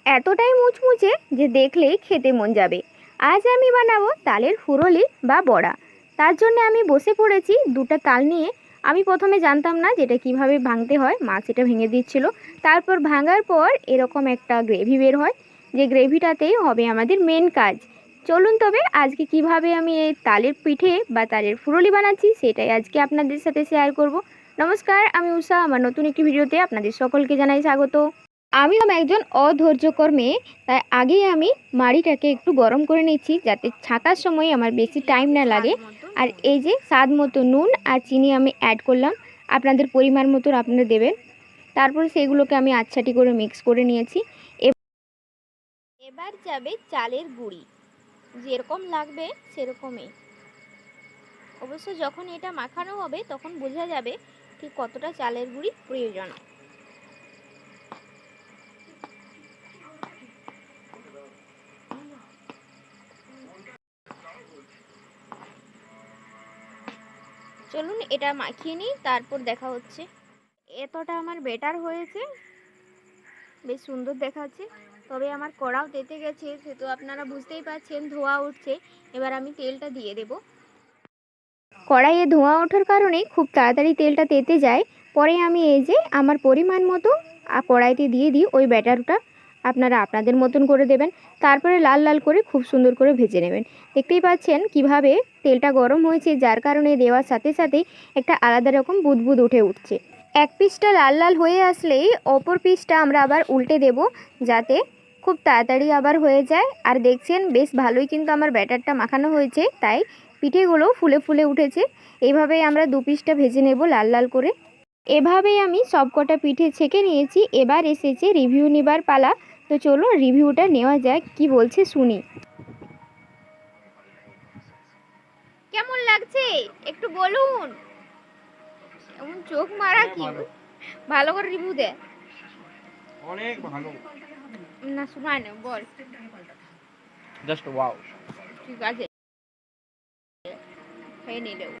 এতটাই মুচমুচে যে দেখলেই খেতে মন যাবে। আজ আমি বানাবো তালের ফুরুলি বা বড়া। তার জন্য আমি বসে পড়েছি দুটো তাল নিয়ে। আমি প্রথমে জানতাম না যেটা কিভাবে ভাঙতে হয়, মা সেটা ভেঙে দিচ্ছিল। তারপর ভাঙার পর এরকম একটা গ্রেভি বের হয়, যে গ্রেভিটাতেই হবে আমাদের মেন কাজ। চলুন তবে আজকে কিভাবে আমি এই তালের পিঠে বা তালের ফুরুলি বানাচ্ছি সেটাই আজকে আপনাদের সাথে শেয়ার করব। নমস্কার, আমি উষা। আমার নতুন একটি ভিডিওতে আপনাদের সকলকে জানাই স্বাগত। আমি একজন অধৈর্যকর মেয়ে, তাই আগেই আমি মাড়িটাকে একটু গরম করে নিচ্ছি যাতে ছাঁকার সময় আমার বেশি টাইম না লাগে। আর এই যে স্বাদ মতো নুন আর চিনি আমি অ্যাড করলাম, আপনাদের পরিমাণ মতো আপনারা দেবেন। তারপর সেগুলোকে আমি আচ্ছাটি করে মিক্স করে নিয়েছি। এবার যাবে চালের গুঁড়ি, যেরকম লাগবে সেরকমই। অবশ্য যখন এটা মাখানো হবে তখন বোঝা যাবে ঠিক কতটা চালের গুঁড়ি প্রয়োজন। চলুন এটা মাখিয়ে নিই, তারপর দেখা হচ্ছে। এতটা আমার বেটার হয়েছে, বেশ সুন্দর দেখাচ্ছে। তবে আমার কড়াও তেতে গেছে, সে তো আপনারা বুঝতেই পারছেন, ধোঁয়া উঠছে। এবার আমি তেলটা দিয়ে দেব। কড়াইয়ে ধোঁয়া ওঠার কারণে খুব তাড়াতাড়ি তেলটা তেতে যায়। পরে আমি এই যে আমার পরিমাণ মতো কড়াইতে দিয়ে দিই ওই ব্যাটারটা। আপনারা আপনাদের মতন করে দেবেন। তারপরে লাল লাল করে খুব সুন্দর করে ভেজে নেবেন। দেখতেই পাচ্ছেন কিভাবে তেলটা গরম হয়েছে, যার কারণে দেওয়ার সাথে সাথেই একটা আলাদা রকম বুদবুদ উঠছে। এক পিসটা লাল লাল হয়ে আসলেই অপর পিসটা আমরা আবার উল্টে দেব, যাতে খুব তাড়াতাড়ি আবার হয়ে যায়। আর দেখছেন বেশ ভালোই কিন্তু আমার ব্যাটারটা মাখানো হয়েছে, তাই পিঠেগুলো ফুলে ফুলে উঠেছে। এইভাবেই আমরা দু পিসটা ভেজে নেব লাল লাল করে। এভাবেই আমি সব কটা পিঠে ছেঁকে নিয়েছি। এবার এসেছে রিভিউ নেবার পালা। তো চলো রিভিউটা নেওয়া যাক, কি বলছে শুনি। কেমন লাগছে একটু বলুন। এমন চোখ মারা কি, ভালো করে রিভিউ দে। অনেক ভালো। না শোনায় না, বল। Just wow. ঠিক আছে, খেয়ে নিলেও